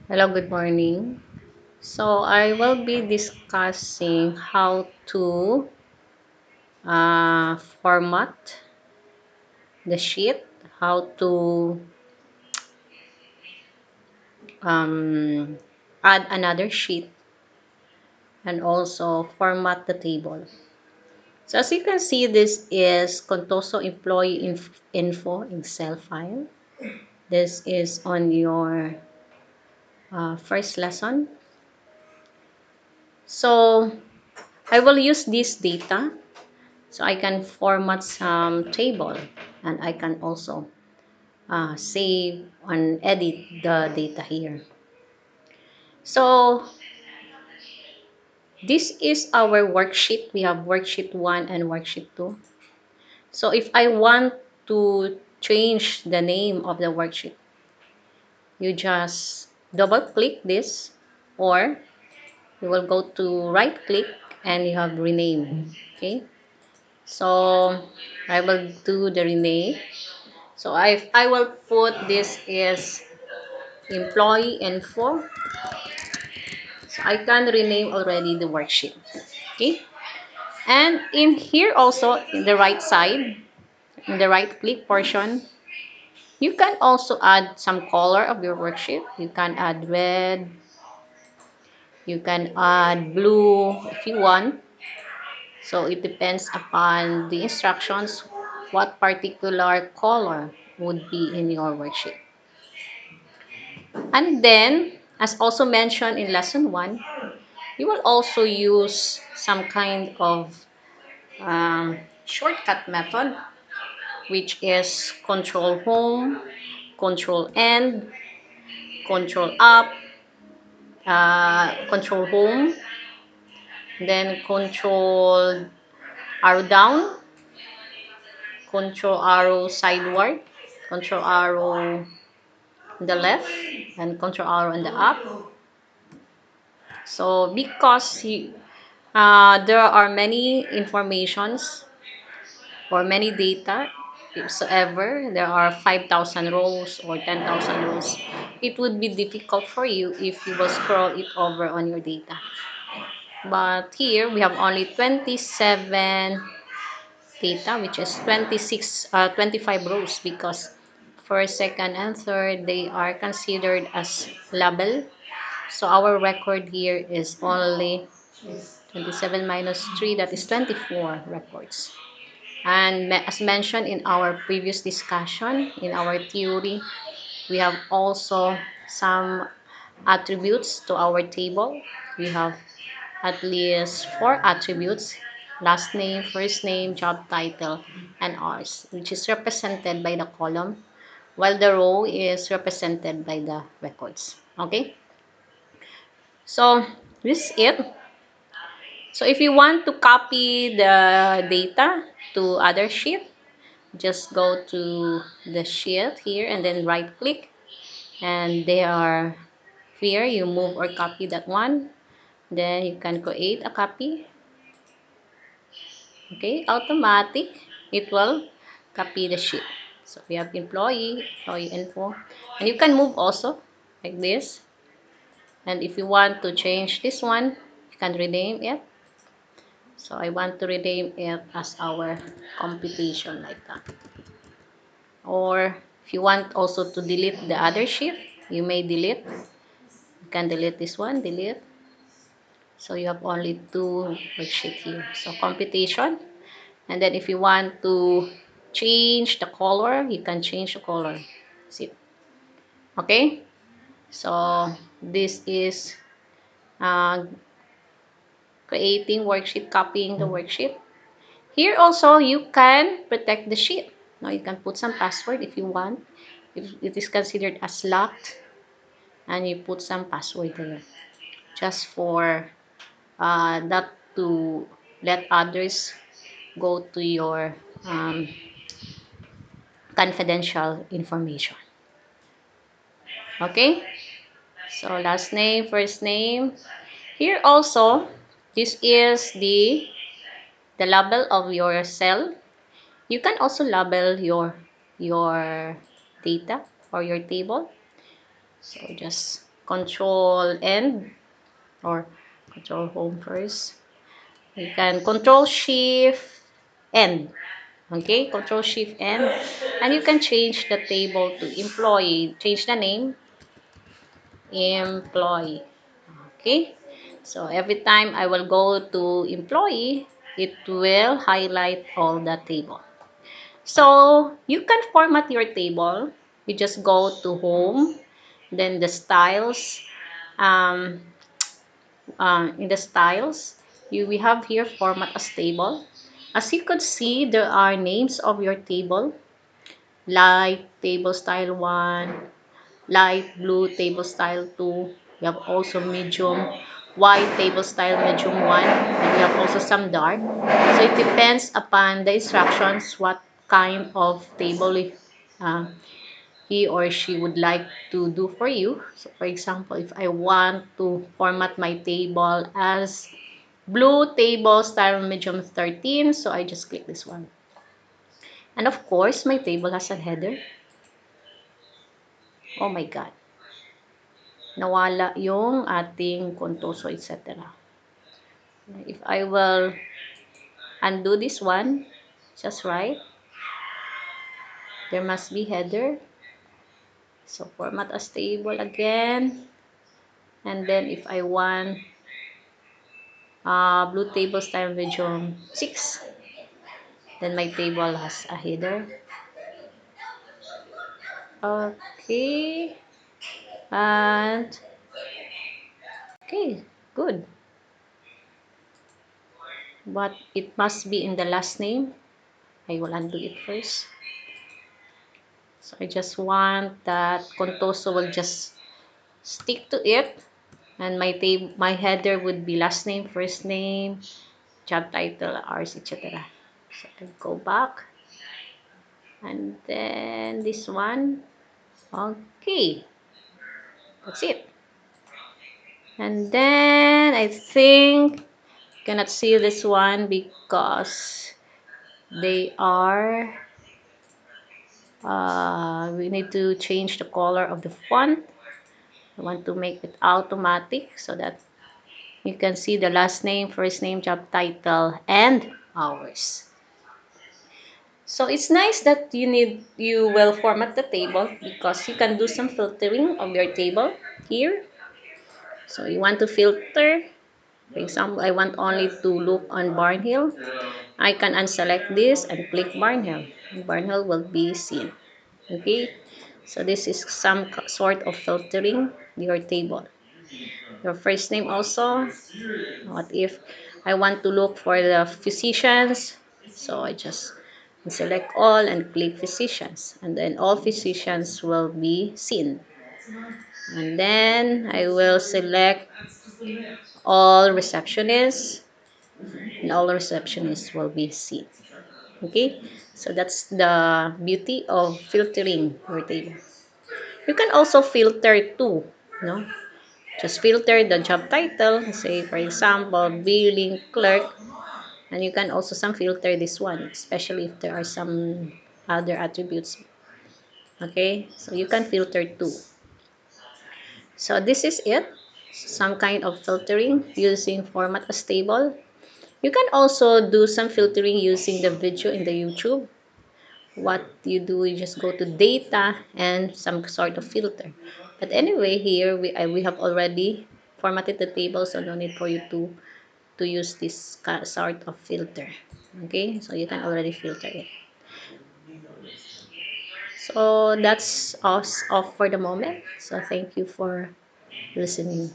Hello, good morning. So I will be discussing how to format the sheet, how to um, add another sheet, and also format the table. So as you can see, this is Contoso Employee Info Excel file. This is on your first lesson. So I will use this data so I can format some table, and I can also save and edit the data here. So this is our worksheet. We have worksheet 1 and worksheet 2. So if I want to change the name of the worksheet, you just double click this, or you will go to right click and you have rename. Okay, so I will do the rename. So I will put this is employee info. So I can rename already the worksheet. Okay, and in here also in the right side, in the right click portion, you can also add some color of your worksheet. You can add red, you can add blue if you want. So it depends upon the instructions what particular color would be in your worksheet. And then, as also mentioned in lesson 1, you will also use some kind of shortcut method, which is control home, control end, control up, control home, then control arrow down, control arrow sideward, control arrow on the left, and control arrow on the up. So because there are many informations or many data, if so ever there are 5,000 rows or 10,000 rows, it would be difficult for you if you will scroll it over on your data. But here we have only 27 data, which is 25 rows, because first, second, and third, they are considered as label. So our record here is only 27 minus 3, that is 24 records. And as mentioned in our previous discussion, in our theory, we have also some attributes to our table. We have at least 4 attributes: last name, first name, job title, and hours, which is represented by the column, while the row is represented by the records. Okay, so this is it. So if you want to copy the data to other sheet, just go to the sheet here and then right click, and they are here. You move or copy that one, then you can create a copy. Okay, automatic, it will copy the sheet. So we have employee info, and you can move also like this. And if you want to change this one, you can rename it. So I want to rename it as our computation, like that. Or if you want also to delete the other sheet, you may delete. You can delete this one, delete. So you have only 2 worksheet here. So computation. And then if you want to change the color, you can change the color. See? Okay? So this is uh, creating worksheet, copying the worksheet. Here also, you can protect the sheet. Now you can put some password if you want. If it is considered as locked, and you put some password there, just for not to let others go to your confidential information. Okay, so last name, first name. Here also, this is the label of your cell. You can also label your data or your table. So just control end or control home first. You can control shift end. Okay, control shift end. And you can change the table to employee. Change the name, employee. Okay, so every time I will go to employee, it will highlight all the table. So you can format your table. You just go to home, then the styles. Um, in the styles, we have here format as table. As you could see, there are names of your table, light table style 1, light blue table style 2. We have also medium white table style medium 1, and we have also some dark. So it depends upon the instructions what kind of table uh, he or she would like to do for you. So for example, if I want to format my table as blue table style medium 13, so I just click this one. And of course, my table has a header. Oh my God. Nawala yung ating kontoso, etc. If I will undo this one, just right, there must be header. So format as table again. And then if I want blue table style medium 6, then my table has a header. Okay. And okay, good. But it must be in the last name. I will undo it first. So I just want that Contoso will just stick to it. And my header would be last name, first name, job title, hours, etc. So I go back. And then this one. Okay. That's it. And then I think cannot see this one because they are we need to change the color of the font. I want to make it automatic so that you can see the last name, first name, job title, and hours. So it's nice that you will format the table because you can do some filtering of your table here. So you want to filter. For example, I want only to look on Barnhill. I can unselect this and click Barnhill. Barnhill will be seen. Okay, so this is some sort of filtering your table. Your first name also. What if I want to look for the physicians? So I just select all and click physicians, and then all physicians will be seen. And then I will select all receptionists, and all receptionists will be seen. Okay, so that's the beauty of filtering your table. You can also filter too, no? Just filter the job title, say for example, billing clerk, and you can also some filter this one, especially if there are some other attributes. Okay, so you can filter too. So this is it, some kind of filtering using format as table. You can also do some filtering using the video in the YouTube. What you do, you just go to data and some sort of filter. But anyway, here we have already formatted the table, so no need for you to use this sort of filter. Okay, so you can already filter it. So that's us off for the moment. So thank you for listening.